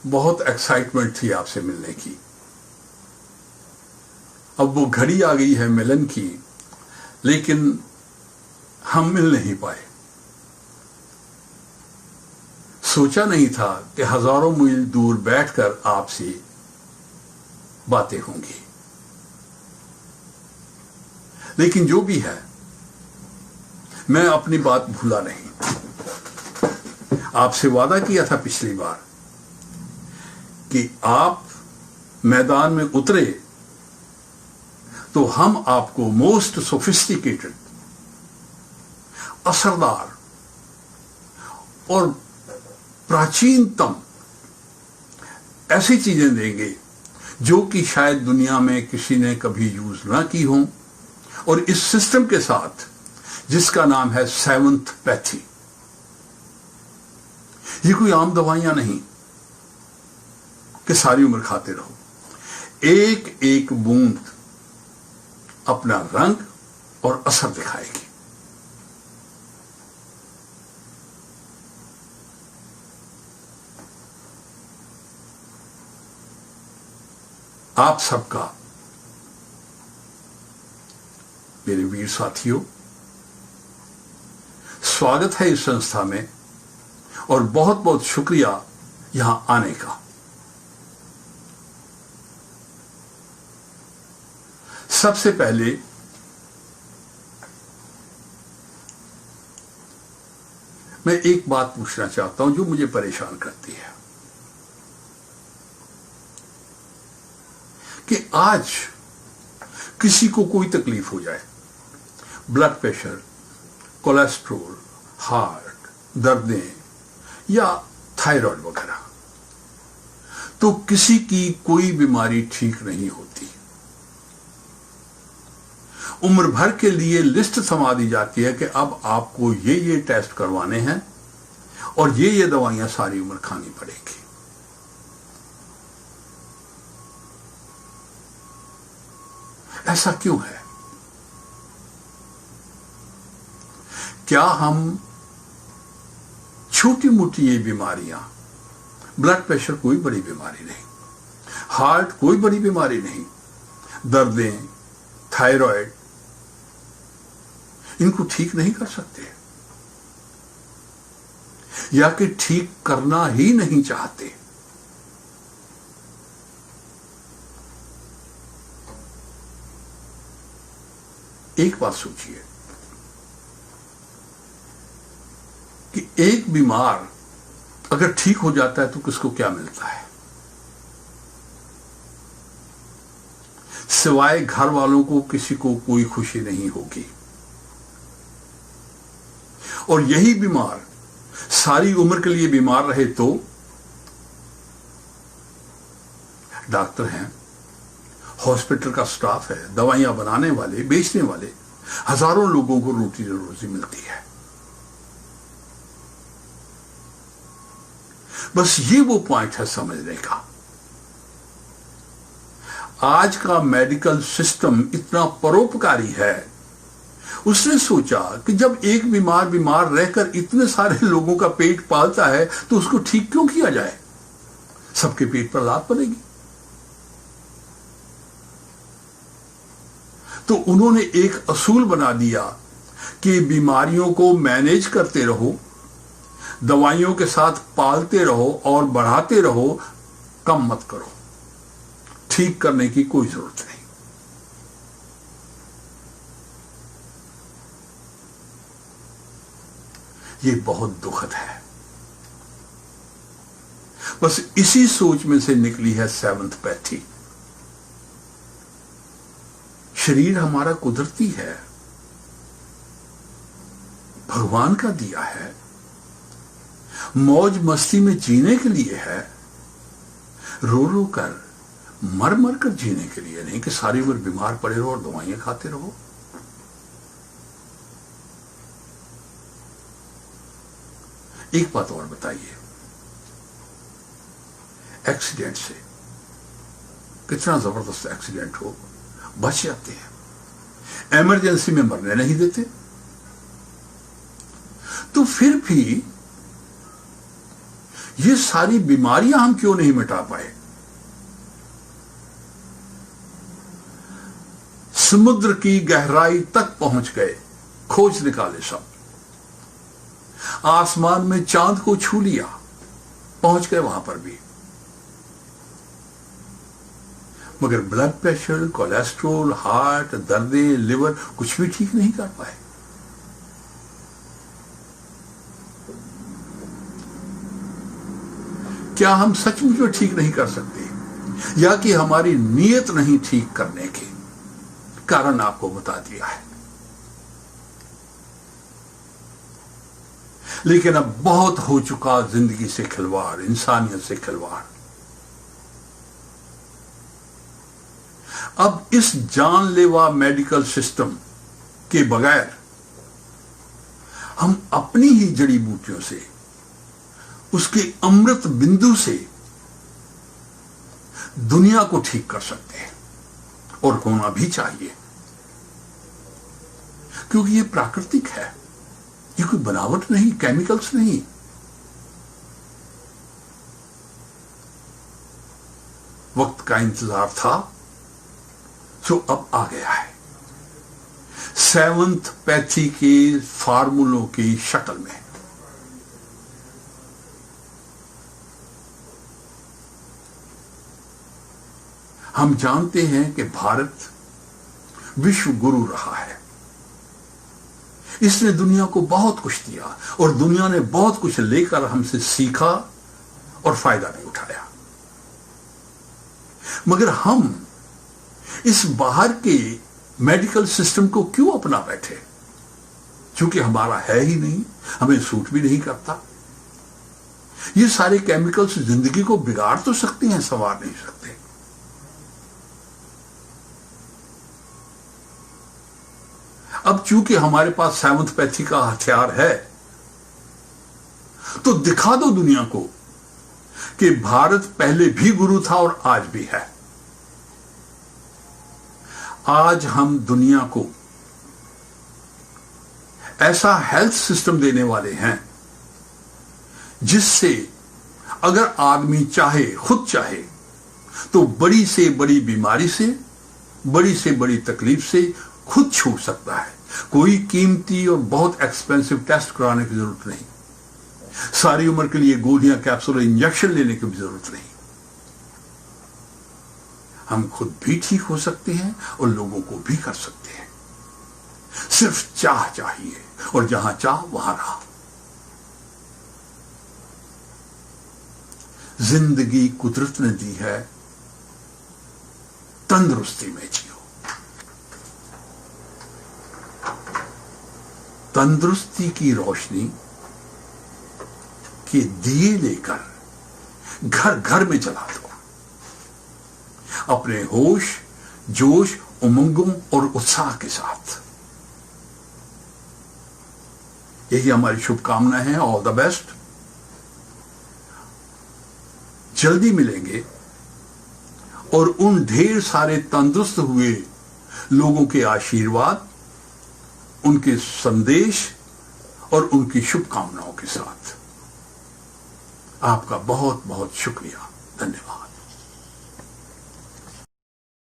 बहुत एक्साइटमेंट थी आपसे मिलने की। अब वो घड़ी आ गई है मिलन की, लेकिन हम मिल नहीं पाए। सोचा नहीं था कि हजारों मील दूर बैठकर आपसे बातें होंगी, लेकिन जो भी है, मैं अपनी बात भूला नहीं। आपसे वादा किया था पिछली बार कि आप मैदान में उतरे तो हम आपको मोस्ट सोफिस्टिकेटेड, असरदार और प्राचीनतम ऐसी चीजें देंगे जो कि शायद दुनिया में किसी ने कभी यूज ना की हो, और इस सिस्टम के साथ जिसका नाम है सेवंथ पैथी। ये कोई आम दवाइयां नहीं कि सारी उम्र खाते रहो। एक एक बूंद अपना रंग और असर दिखाएगी। आप सबका, मेरे वीर साथियों, स्वागत है इस संस्था में और बहुत बहुत शुक्रिया यहां आने का। सबसे पहले मैं एक बात पूछना चाहता हूं जो मुझे परेशान करती है कि आज किसी को कोई तकलीफ हो जाए, ब्लड प्रेशर, कोलेस्ट्रॉल, हार्ट, दर्दें या थायराइड वगैरह, तो किसी की कोई बीमारी ठीक नहीं होती। उम्र भर के लिए लिस्ट थमा दी जाती है कि अब आपको ये टेस्ट करवाने हैं और ये दवाइयां सारी उम्र खानी पड़ेगी। ऐसा क्यों है? क्या हम छोटी मोटी ये बीमारियां, ब्लड प्रेशर कोई बड़ी बीमारी नहीं, हार्ट कोई बड़ी बीमारी नहीं, दर्दें, थायराइड, इनको ठीक नहीं कर सकते, या कि ठीक करना ही नहीं चाहते? एक बात सोचिए कि एक बीमार अगर ठीक हो जाता है तो किसको क्या मिलता है? सिवाय घर वालों को किसी को कोई खुशी नहीं होगी। और यही बीमार सारी उम्र के लिए बीमार रहे तो डॉक्टर हैं, हॉस्पिटल का स्टाफ है, दवाइयां बनाने वाले, बेचने वाले, हजारों लोगों को रोटी रोजी मिलती है। बस ये वो पॉइंट है समझने का। आज का मेडिकल सिस्टम इतना परोपकारी है, उसने सोचा कि जब एक बीमार रहकर इतने सारे लोगों का पेट पालता है तो उसको ठीक क्यों किया जाए? सबके पेट पर लात पड़ेगी। तो उन्होंने एक असूल बना दिया कि बीमारियों को मैनेज करते रहो, दवाइयों के साथ पालते रहो और बढ़ाते रहो, कम मत करो। ठीक करने की कोई जरूरत नहीं। ये बहुत दुखद है। बस इसी सोच में से निकली है सेवंथ पैथी। शरीर हमारा कुदरती है, भगवान का दिया है, मौज मस्ती में जीने के लिए है, रो रो कर, मर मर कर जीने के लिए नहीं कि सारी उम्र बीमार पड़े रहो और दवाइयां खाते रहो। एक बात और बताइए, एक्सीडेंट से, कितना जबरदस्त एक्सीडेंट हो, बच जाते हैं, इमरजेंसी में मरने नहीं देते। तो फिर भी ये सारी बीमारियां हम क्यों नहीं मिटा पाए? समुद्र की गहराई तक पहुंच गए, खोज निकाले सब। आसमान में चांद को छू लिया, पहुंच गए वहां पर भी। मगर ब्लड प्रेशर, कोलेस्ट्रॉल, हार्ट, दर्दे, लिवर कुछ भी ठीक नहीं कर पाए। क्या हम सचमुच में ठीक नहीं कर सकते, या कि हमारी नीयत नहीं ठीक करने के? कारण आपको बता दिया है। लेकिन अब बहुत हो चुका जिंदगी से खिलवाड़, इंसानियत से खिलवाड़। अब इस जानलेवा मेडिकल सिस्टम के बगैर हम अपनी ही जड़ी बूटियों से, उसके अमृत बिंदु से दुनिया को ठीक कर सकते हैं, और होना भी चाहिए, क्योंकि ये प्राकृतिक है, ये कोई बनावट नहीं, केमिकल्स नहीं। वक्त का इंतजार था, जो अब आ गया है, सेवंथ पैथी के फार्मूलों की शक्ल में। हम जानते हैं कि भारत विश्व गुरु रहा है। इसने दुनिया को बहुत कुछ दिया, और दुनिया ने बहुत कुछ लेकर हमसे सीखा और फायदा भी उठाया। मगर हम इस बाहर के मेडिकल सिस्टम को क्यों अपना बैठे? क्योंकि हमारा है ही नहीं, हमें सूट भी नहीं करता। ये सारे केमिकल्स जिंदगी को बिगाड़ तो सकते हैं, संवार नहीं सकते। अब चूंकि हमारे पास सेवंथ पैथी का हथियार है, तो दिखा दो दुनिया को कि भारत पहले भी गुरु था और आज भी है। आज हम दुनिया को ऐसा हेल्थ सिस्टम देने वाले हैं जिससे अगर आदमी चाहे, खुद चाहे, तो बड़ी से बड़ी बीमारी से, बड़ी से बड़ी तकलीफ से खुद छूट सकता है। कोई कीमती और बहुत एक्सपेंसिव टेस्ट कराने की जरूरत नहीं, सारी उम्र के लिए गोलियां, कैप्सूल, इंजेक्शन लेने की भी जरूरत नहीं। हम खुद भी ठीक हो सकते हैं और लोगों को भी कर सकते हैं। सिर्फ चाह चाहिए, और जहां चाह वहां राह। जिंदगी कुदरत ने दी है, तंदुरुस्ती में जियो। तंदुरुस्ती की रोशनी के दिए लेकर घर घर में जला दो, अपने होश, जोश, उमंगों और उत्साह के साथ। यही हमारी शुभकामनाएं हैं। All the best. जल्दी मिलेंगे, और उन ढेर सारे तंदुरुस्त हुए लोगों के आशीर्वाद, उनके संदेश और उनकी शुभकामनाओं के साथ। आपका बहुत बहुत शुक्रिया, धन्यवाद।